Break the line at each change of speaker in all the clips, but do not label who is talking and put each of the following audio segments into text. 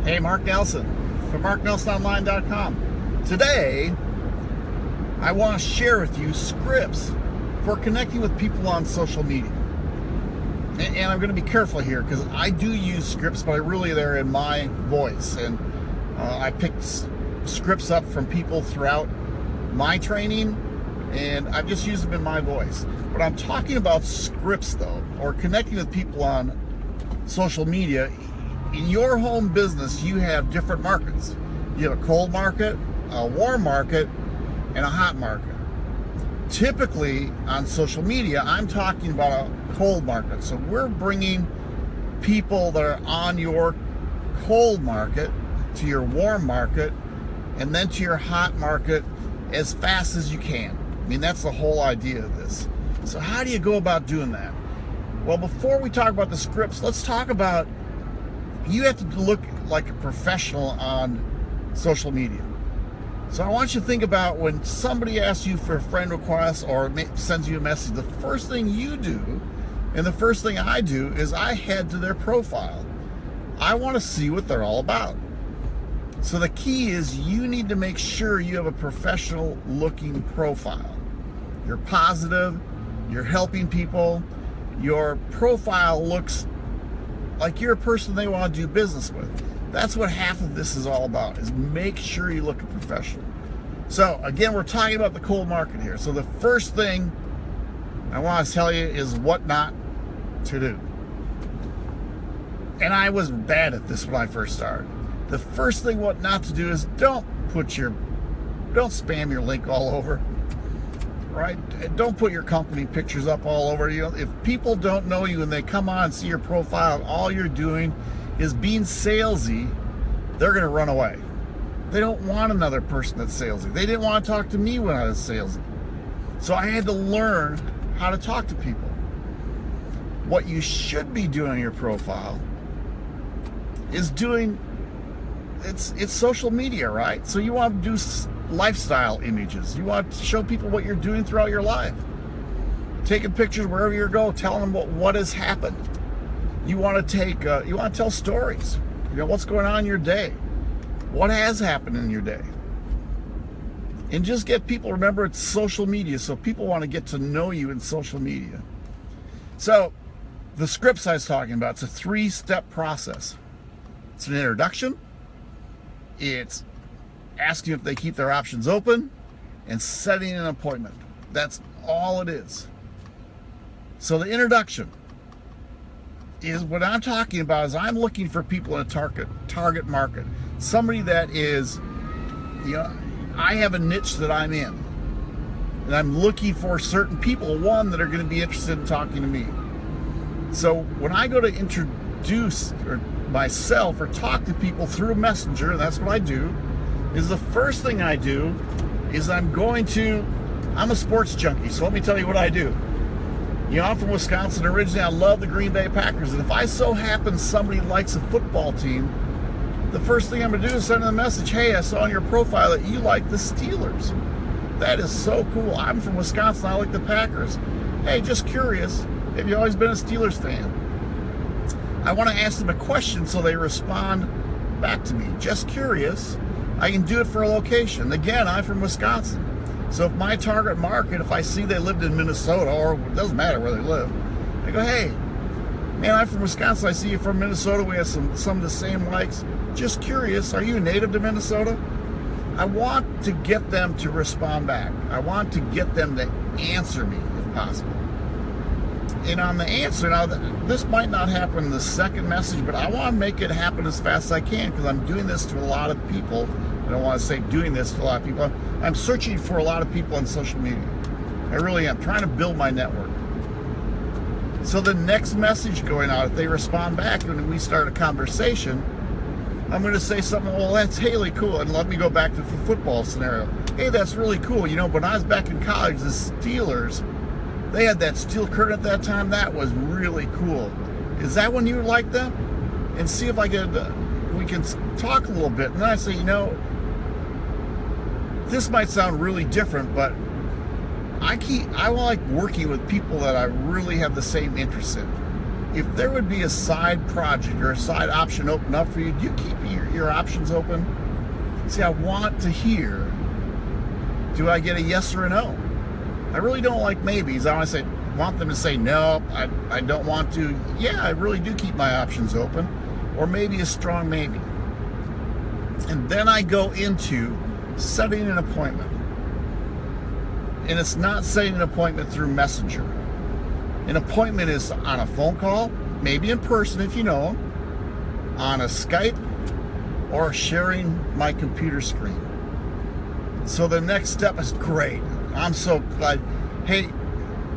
Hey, Mark Nelson from MarkNelsonOnline.com. Today, I want to share with you scripts for connecting with people on social media. And I'm going to be careful here because I do use scripts, but they're in my voice. And I picked scripts up from people throughout my training, and I've just used them in my voice. But I'm talking about scripts, though, or connecting with people on social media. In your home business, you have different markets. You have a cold market, a warm market, and a hot market. Typically, on social media, I'm talking about a cold market. So we're bringing people that are on your cold market to your warm market and then to your hot market as fast as you can. I mean, that's the whole idea of this. So how do you go about doing that? Well, before we talk about the scripts, let's talk about you have to look like a professional on social media. So I want you to think about when somebody asks you for a friend request or sends you a message, the first thing you do and the first thing I do is I head to their profile. I want to see what they're all about. So the key is you need to make sure you have a professional looking profile. You're positive, you're helping people, your profile looks like you're a person they want to do business with. That's what half of this is all about, is make sure you look professional. So again, we're talking about the cold market here. So the first thing I want to tell you is what not to do. And I was bad at this when I first started. The first thing what not to do is don't spam your link all over. Right? Don't put your company pictures up all over. You know, if people don't know you and they come on and see your profile and all you're doing is being salesy, they're going to run away. They don't want another person that's salesy. They didn't want to talk to me when I was salesy. So I had to learn how to talk to people. What you should be doing on your profile is it's social media, right? So you want to do lifestyle images. You want to show people what you're doing throughout your life. Taking pictures wherever you go, telling them what has happened. You want to tell stories. You know, what's going on in your day. What has happened in your day. And just get people, remember it's social media, so people want to get to know you in social media. So the scripts I was talking about, it's a 3-step process. It's an introduction. It's asking if they keep their options open and setting an appointment. That's all it is. So the introduction is what I'm talking about is I'm looking for people in a target market. Somebody that is, you know, I have a niche that I'm in. And I'm looking for certain people, one, that are going to be interested in talking to me. So when I go to introduce myself or talk to people through Messenger, and that's what I do, is the first thing I do is I'm a sports junkie, so let me tell you what I do. You know, I'm from Wisconsin originally. I love the Green Bay Packers, and if I so happen somebody likes a football team, the first thing I'm going to do is send them a message, hey, I saw on your profile that you like the Steelers. That is so cool. I'm from Wisconsin, I like the Packers. Hey, just curious, have you always been a Steelers fan? I want to ask them a question so they respond back to me. Just curious. I can do it for a location. Again, I'm from Wisconsin. So if my target market, if I see they lived in Minnesota, or it doesn't matter where they live, I go, hey, man, I'm from Wisconsin. I see you from Minnesota. We have some of the same likes. Just curious, are you a native to Minnesota? I want to get them to respond back. I want to get them to answer me if possible. And on the answer, now this might not happen in the second message, but I want to make it happen as fast as I can because I'm doing this to a lot of people. I don't want to say doing this to a lot of people. I'm searching for a lot of people on social media. I really am trying to build my network. So the next message going out, if they respond back and we start a conversation, I'm going to say something, well, that's really cool. And let me go back to the football scenario. Hey, that's really cool. You know, when I was back in college, the Steelers, they had that steel curtain at that time. That was really cool. Is that when you like them? And see if we can talk a little bit. And then I say, you know, this might sound really different, but I like working with people that I really have the same interest in. if there would be a side project or a side option open up for you, do you keep your options open? See, I want to hear, do I get a yes or a no? I really don't like maybes. I want them to say, no, I don't want to. Yeah, I really do keep my options open. Or maybe a strong maybe. And then I go into setting an appointment. And it's not setting an appointment through Messenger. An appointment is on a phone call, maybe in person if you know them, on a Skype, or sharing my computer screen. So the next step is great. I'm so glad. Hey,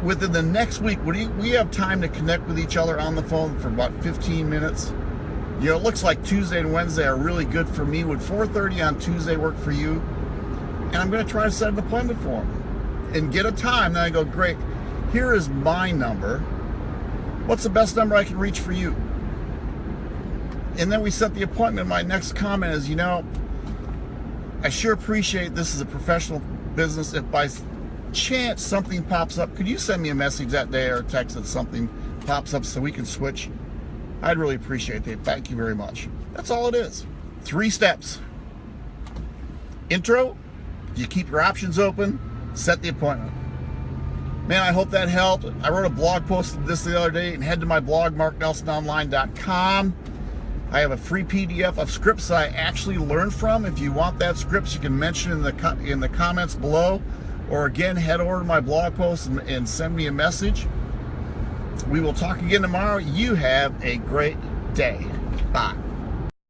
within the next week, we have time to connect with each other on the phone for about 15 minutes. You know, it looks like Tuesday and Wednesday are really good for me. Would 4:30 on Tuesday work for you? And I'm going to try to set an appointment for them and get a time. Then I go, great. Here is my number. What's the best number I can reach for you? And then we set the appointment. My next comment is, you know, I sure appreciate this is a professional business. If by chance something pops up, could you send me a message that day or a text that something pops up so we can switch? I'd really appreciate that. Thank you very much. That's all it is. 3 steps. Intro, you keep your options open, set the appointment. Man, I hope that helped. I wrote a blog post of this the other day, and head to my blog, marknelsononline.com. I have a free PDF of scripts I actually learned from. If you want that scripts, you can mention in the comments below, or again, head over to my blog post and send me a message. We will talk again tomorrow. You have a great day. Bye.